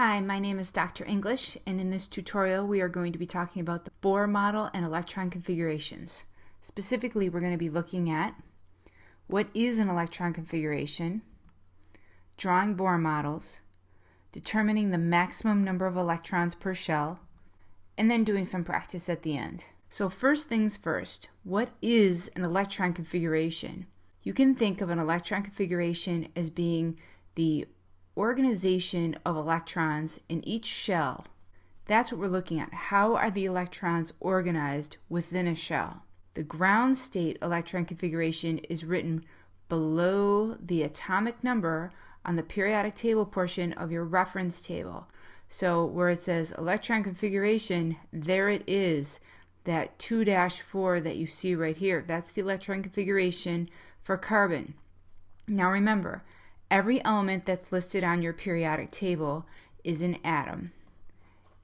Hi, my name is Dr. English, and in this tutorial we are going to be talking about the Bohr model and electron configurations. Specifically, we're going to be looking at what is an electron configuration, drawing Bohr models, determining the maximum number of electrons per shell, and then doing some practice at the end. So first things first, what is an electron configuration? You can think of an electron configuration as being the organization of electrons in each shell. That's what we're looking at. How are the electrons organized within a shell? The ground state electron configuration is written below the atomic number on the periodic table portion of your reference table. So where it says electron configuration, there it is, that 2-4 that you see right here. That's the electron configuration for carbon. Now remember, every element that's listed on your periodic table is an atom.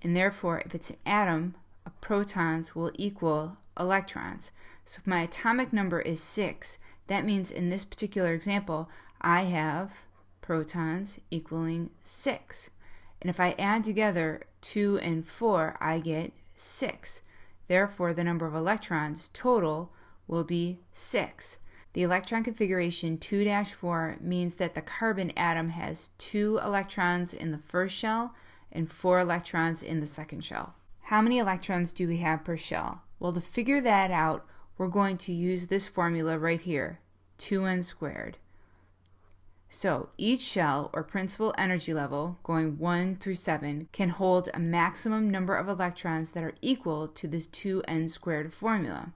And therefore, if it's an atom, protons will equal electrons. So if my atomic number is 6, that means in this particular example, I have protons equaling 6. And if I add together 2 and 4, I get 6. Therefore, the number of electrons total will be 6. The electron configuration 2-4 means that the carbon atom has 2 electrons in the first shell and 4 electrons in the second shell. How many electrons do we have per shell? Well, to figure that out, we're going to use this formula right here, 2n squared. So each shell, or principal energy level, going 1 through 7, can hold a maximum number of electrons that are equal to this 2n squared formula.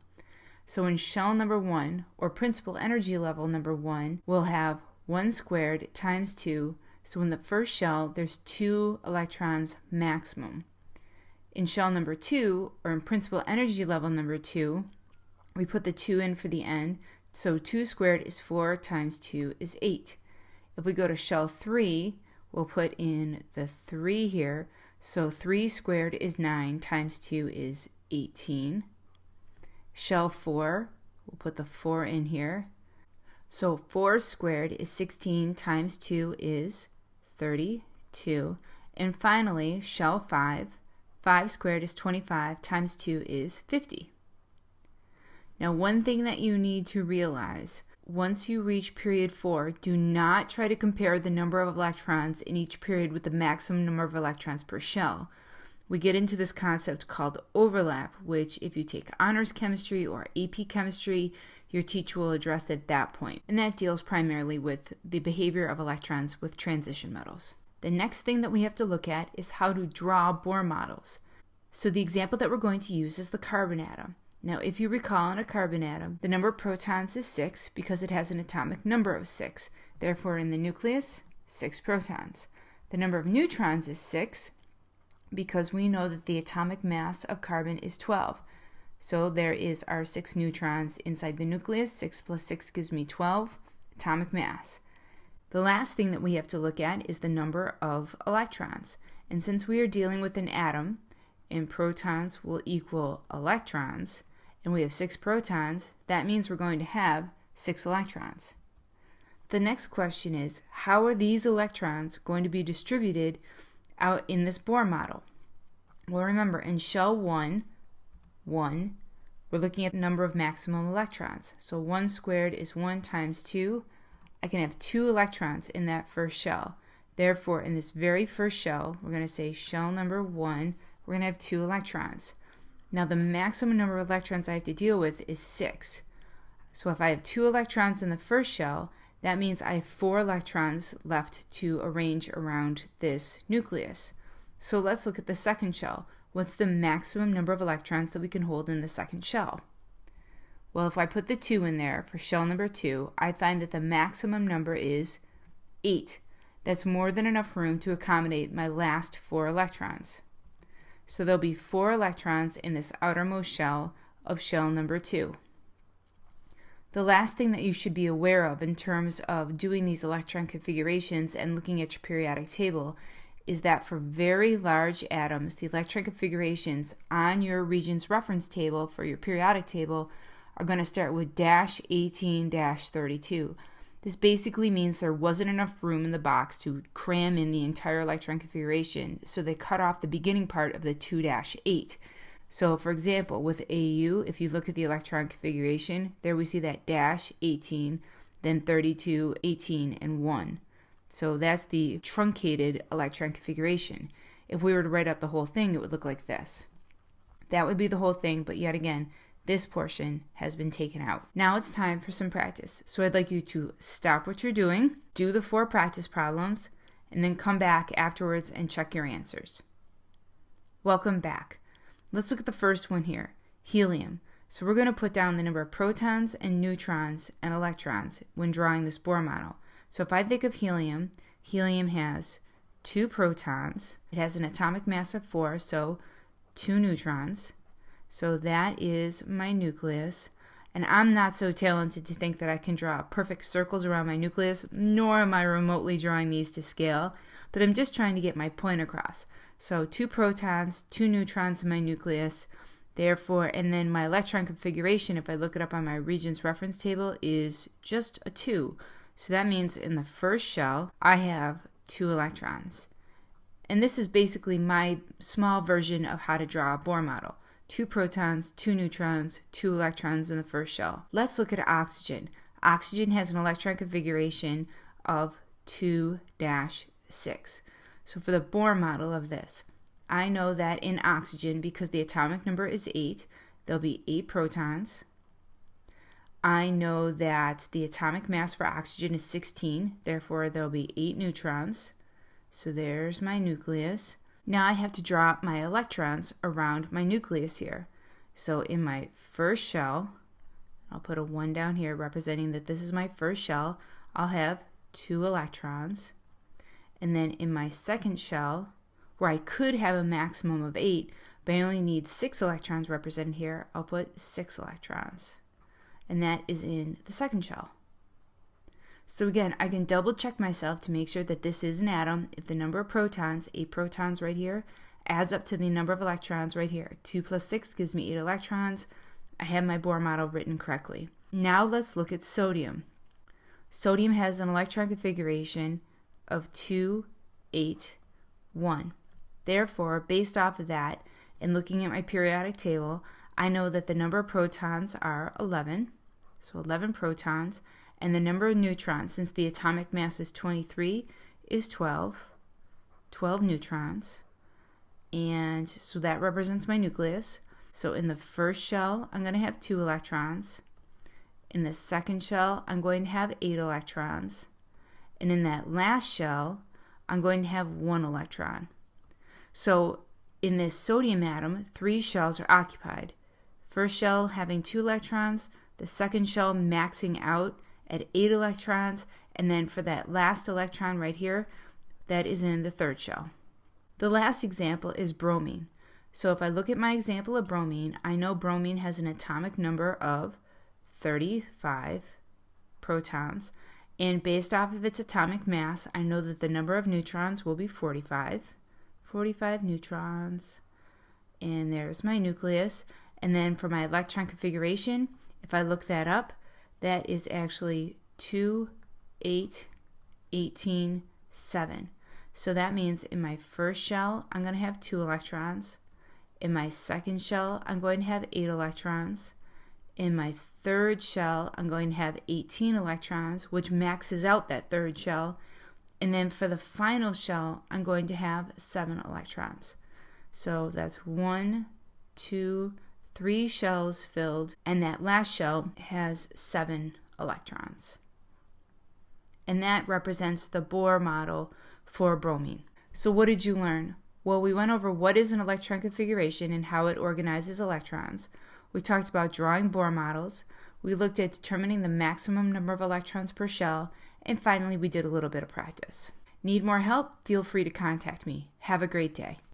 So in shell number 1, or principal energy level number 1, we'll have 1 squared times 2. So in the first shell, there's 2 electrons maximum. In shell number 2, or in principal energy level number 2, we put the 2 in for the n. So 2 squared is 4 times 2 is 8. If we go to shell 3, we'll put in the 3 here. So 3 squared is 9 times 2 is 18. Shell 4, we'll put the 4 in here. So 4 squared is 16 times 2 is 32. And finally, shell 5, 5 squared is 25 times 2 is 50. Now, one thing that you need to realize, once you reach period 4, do not try to compare the number of electrons in each period with the maximum number of electrons per shell. We get into this concept called overlap, which if you take honors chemistry or AP chemistry, your teacher will address at that point. And that deals primarily with the behavior of electrons with transition metals. The next thing that we have to look at is how to draw Bohr models. So the example that we're going to use is the carbon atom. Now, if you recall, in a carbon atom, the number of protons is 6 because it has an atomic number of 6. Therefore, in the nucleus, 6 protons. The number of neutrons is 6 because we know that the atomic mass of carbon is 12. So there is our 6 neutrons inside the nucleus. 6 plus 6 gives me 12 atomic mass. The last thing that we have to look at is the number of electrons. And since we are dealing with an atom, and protons will equal electrons, and we have 6 protons, that means we're going to have 6 electrons. The next question is, how are these electrons going to be distributed out in this Bohr model? Well, remember, in shell 1, we're looking at the number of maximum electrons. So 1 squared is 1 times 2. I can have 2 electrons in that first shell. Therefore, in this very first shell, we're going to say shell number 1, we're going to have 2 electrons. Now the maximum number of electrons I have to deal with is 6. So if I have 2 electrons in the first shell, that means I have 4 electrons left to arrange around this nucleus. So let's look at the second shell. What's the maximum number of electrons that we can hold in the second shell? Well, if I put the 2 in there for shell number 2, I find that the maximum number is 8. That's more than enough room to accommodate my last 4 electrons. So there'll be 4 electrons in this outermost shell of shell number 2. The last thing that you should be aware of in terms of doing these electron configurations and looking at your periodic table is that for very large atoms, the electron configurations on your Regents reference table for your periodic table are going to start with -18-32. This basically means there wasn't enough room in the box to cram in the entire electron configuration, so they cut off the beginning part of the 2-8. So for example, with AU, if you look at the electron configuration, there we see that dash 18, then 32, 18, and 1. So that's the truncated electron configuration. If we were to write out the whole thing, it would look like this. That would be the whole thing, but yet again, this portion has been taken out. Now it's time for some practice. So I'd like you to stop what you're doing, do the 4 practice problems, and then come back afterwards and check your answers. Welcome back. Let's look at the first one here, helium. So we're going to put down the number of protons and neutrons and electrons when drawing this Bohr model. So if I think of helium, helium has 2 protons. It has an atomic mass of 4, so 2 neutrons. So that is my nucleus. And I'm not so talented to think that I can draw perfect circles around my nucleus, nor am I remotely drawing these to scale, but I'm just trying to get my point across. So 2 protons, 2 neutrons in my nucleus. Therefore, and then my electron configuration, if I look it up on my Regents reference table, is just a 2. So that means in the first shell, I have 2 electrons. And this is basically my small version of how to draw a Bohr model. 2 protons, 2 neutrons, 2 electrons in the first shell. Let's look at oxygen. Oxygen has an electron configuration of 2-6. So for the Bohr model of this, I know that in oxygen, because the atomic number is 8, there'll be 8 protons. I know that the atomic mass for oxygen is 16, therefore there'll be 8 neutrons. So there's my nucleus. Now I have to draw my electrons around my nucleus here. So in my first shell, I'll put a 1 down here representing that this is my first shell. I'll have 2 electrons. And then in my second shell, where I could have a maximum of 8, but I only need 6 electrons represented here, I'll put 6 electrons. And that is in the second shell. So again, I can double check myself to make sure that this is an atom if the number of protons, 8 protons right here, adds up to the number of electrons right here. 2 plus 6 gives me 8 electrons. I have my Bohr model written correctly. Now let's look at sodium. Sodium has an electron configuration of 2, 8, 1. Therefore, based off of that, and looking at my periodic table, I know that the number of protons are 11, so 11 protons, and the number of neutrons, since the atomic mass is 23, is 12 neutrons, and so that represents my nucleus. So in the first shell, I'm going to have 2 electrons. In the second shell, I'm going to have 8 electrons, and in that last shell, I'm going to have 1 electron. So in this sodium atom, 3 shells are occupied. First shell having 2 electrons, the second shell maxing out at 8 electrons, and then for that last electron right here, that is in the third shell. The last example is bromine. So if I look at my example of bromine, I know bromine has an atomic number of 35 protons, and based off of its atomic mass, I know that the number of neutrons will be 45 neutrons, and there's my nucleus. And then for my electron configuration, if I look that up, that is actually 2, 8, 18, 7. So that means in my first shell, I'm going to have 2 electrons. In my second shell, I'm going to have 8 electrons. In my third shell, I'm going to have 18 electrons, which maxes out that third shell. And then for the final shell, I'm going to have 7 electrons. So that's 1, 2, 3 shells filled, and that last shell has 7 electrons. And that represents the Bohr model for bromine. So what did you learn? Well, we went over what is an electron configuration and how it organizes electrons. We talked about drawing Bohr models. We looked at determining the maximum number of electrons per shell. And finally, we did a little bit of practice. Need more help? Feel free to contact me. Have a great day.